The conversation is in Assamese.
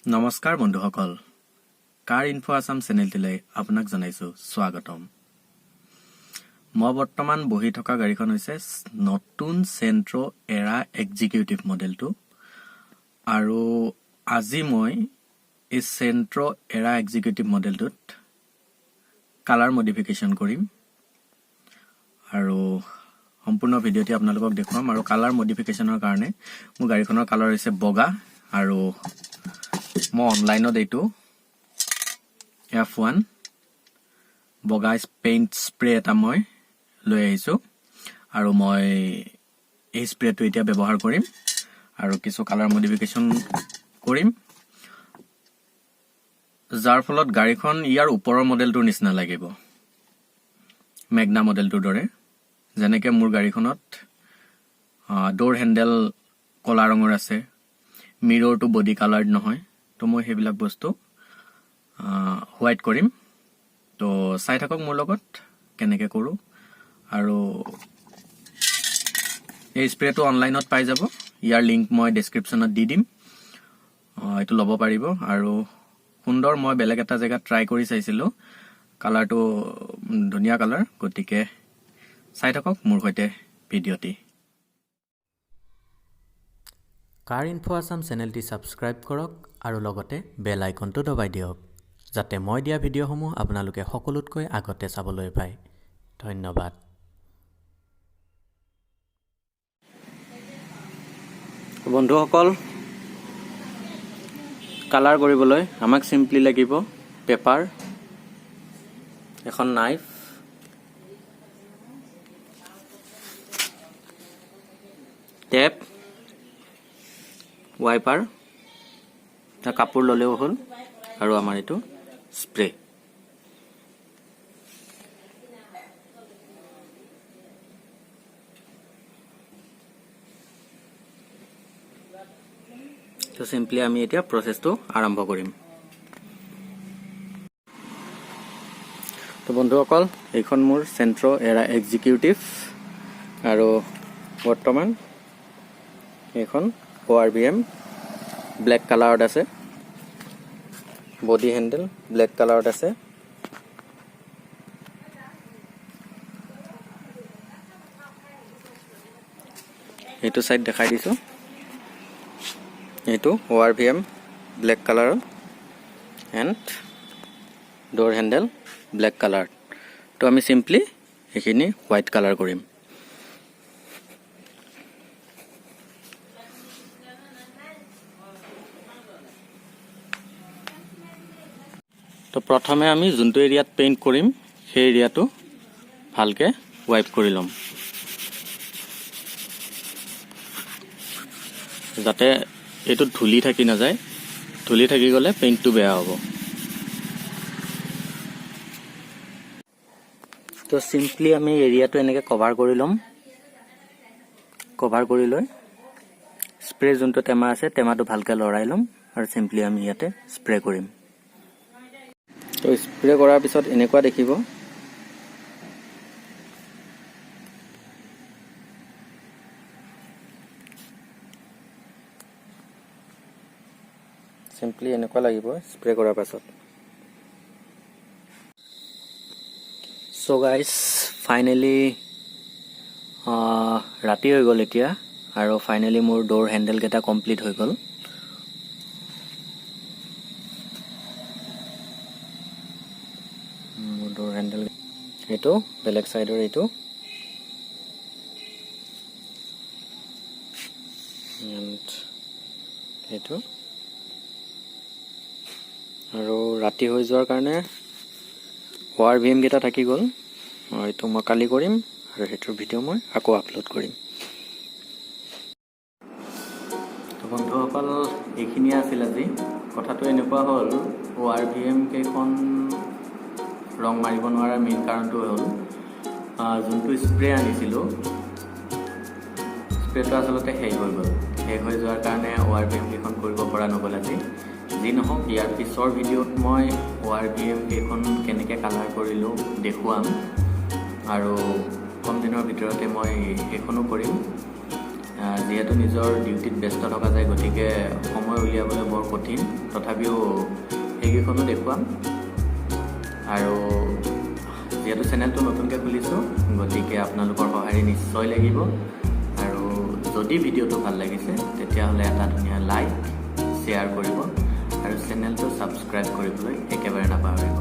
নমস্কাৰ বন্ধুসকল, কাৰ ইনফো আসাম চেনেলটিলৈ আপোনাক জনাইছো স্বাগতম। মই বৰ্তমান বহি থকা গাড়ীখন হৈছে নতুন চেন্ট্ৰো এৰা এক্সিকিউটিভ মডেলটো, আৰু আজি মই এই চেন্ট্ৰো এৰা এক্সিকিউটিভ মডেলটোত কালাৰ মডিফিকেশ্যন কৰিম আৰু সম্পূৰ্ণ ভিডিঅ'টি আপোনালোকক দেখুৱাম। আৰু কালাৰ মডিফিকেশ্যনৰ কাৰণে মোৰ গাড়ীখনৰ কালাৰ হৈছে বগা, আৰু মই অনলাইনত এইটো F1 বগা পেইণ্ট স্প্ৰে এটা মই লৈ আহিছোঁ, আৰু মই এই স্প্ৰেটো এতিয়া ব্যৱহাৰ কৰিম আৰু কিছু কালাৰ মডিফিকেশ্যন কৰিম, যাৰ ফলত গাড়ীখন ইয়াৰ ওপৰৰ মডেলটোৰ নিচিনা লাগিব, মেগনা মডেলটোৰ দৰে। যেনেকৈ মোৰ গাড়ীখনত ডোৰ হেণ্ডেল কলা ৰঙৰ আছে, মিৰৰটো বডি কালাৰ্ড নহয়, তো মই সেইবিলাক বস্তু হোৱাইট কৰিম। তো চাই থাকক মোৰ লগত কেনেকৈ কৰোঁ। আৰু এই স্প্ৰেটো অনলাইনত পাই যাব, ইয়াৰ লিংক মই ডেছক্ৰিপশ্যনত দি দিম, এইটো ল'ব পাৰিব। আৰু সুন্দৰ, মই বেলেগ এটা জেগাত ট্ৰাই কৰি চাইছিলোঁ, কালাৰটো ধুনীয়া কালাৰ, গতিকে চাই থাকক মোৰ সৈতে ভিডিঅ'টি। কাৰ ইনফো আসাম চেনেলটি ছাবস্ক্ৰাইব কৰক আৰু লগতে বেল আইকনটো দবাই দিয়ক, যাতে মই দিয়া ভিডিঅ'সমূহ আপোনালোকে সকলোতকৈ আগতে চাবলৈ পায়। ধন্যবাদ। বন্ধুসকল, কালাৰ কৰিবলৈ আমাক চিম্পলি লাগিব পেপাৰ, এখন নাইফ, টেপ, ৱাইপাৰ, এটা কাপোৰ ল'লেও হ'ল, আৰু আমাৰ এইটো স্প্ৰে। তো চিম্পলি আমি এতিয়া প্ৰচেছটো আৰম্ভ কৰিম। তো বন্ধুসকল, এইখন মোৰ চেন্ট্ৰো এৰা এক্সিকিউটিভ, আৰু বৰ্তমান এইখন ORVM ব্লেক কালাৰত আছে, বডি হেণ্ডেল ব্লেক কালাৰত আছে। এইটো চাইড দেখাই দিছোঁ, এইটো ORVM ব্লেক কালাৰত এণ্ড ডোৰ হেণ্ডেল ব্লেক কালাৰ। তো আমি চিম্পলি এইখিনি হোৱাইট কালাৰ কৰিম। তো প্ৰথমে আমি যোনটো এৰিয়াত পেইণ্ট কৰিম সেই এৰিয়াটো ভালকৈ ৱাইপ কৰি ল'ম, যাতে এইটো ধূলি থাকি নাযায়। ধূলি থাকি গ'লে পেইণ্টটো বেয়া হ'ব। তো চিম্পলি আমি এৰিয়াটো এনেকৈ কভাৰ কৰি ল'ম। কভাৰ কৰি লৈ স্প্ৰে যোনটো টেমা আছে টেমাটো ভালকৈ লৰাই ল'ম, আৰু চিম্পলি আমি ইয়াতে স্প্ৰে কৰিম। তো স্প্ৰে কৰাৰ পিছত এনেকুৱা দেখিব। চিম্পলি এনেকুৱা লাগিব স্প্ৰে কৰাৰ পাছত। চ' গাইজ, ফাইনেলি ৰাতি হৈ গ'ল এতিয়া, আৰু ফাইনেলি মোৰ ডোৰ হেণ্ডেলকেইটা কমপ্লিট হৈ গ'ল। মোৰ ডোৰ হেণ্ডেল এইটো, বেলেগ চাইডৰ এইটো, এণ্ড এইটো। আৰু ৰাতি হৈ যোৱাৰ কাৰণে ORVM কেইটা থাকি গ'ল, এইটো মই কালি কৰিম, আৰু সেইটোৰ ভিডিঅ' মই আকৌ আপলোড কৰিম। তো বন্ধুসকল, এইখিনিয়ে আছিল আজি। কথাটো এনেকুৱা হ'ল, ORVM কেইখন ৰং মাৰিব নোৱাৰাৰ মেইন কাৰণটো হ'ল যোনটো স্প্ৰে আনিছিলোঁ, স্প্ৰেটো আচলতে শেষ হৈ গ'ল। শেষ হৈ যোৱাৰ কাৰণে ORVM কেইখন কৰিব পৰা নগ'ল আজি। যি নহওক, ইয়াৰ পিছৰ ভিডিঅ'ত মই ORVM কেইখন কেনেকৈ কালাৰ কৰিলোঁ দেখুৱাম, আৰু কম দিনৰ ভিতৰতে মই সেইখনো কৰিম। যিহেতু নিজৰ ডিউটিত ব্যস্ত থকা যায়, গতিকে সময় উলিয়াবলৈ বৰ কঠিন, তথাপিও সেইকেইখনো দেখুৱাম। আৰু যিহেতু চেনেলটো নতুনকৈ খুলিছোঁ, গতিকে আপোনালোকৰ সঁহাৰি নিশ্চয় লাগিব। আৰু যদি ভিডিঅ'টো ভাল লাগিছে তেতিয়াহ'লে এটা ধুনীয়া লাইক, শ্বেয়াৰ কৰিব আৰু চেনেলটো ছাবস্ক্ৰাইব কৰিবলৈ একেবাৰে নাপাহৰিব।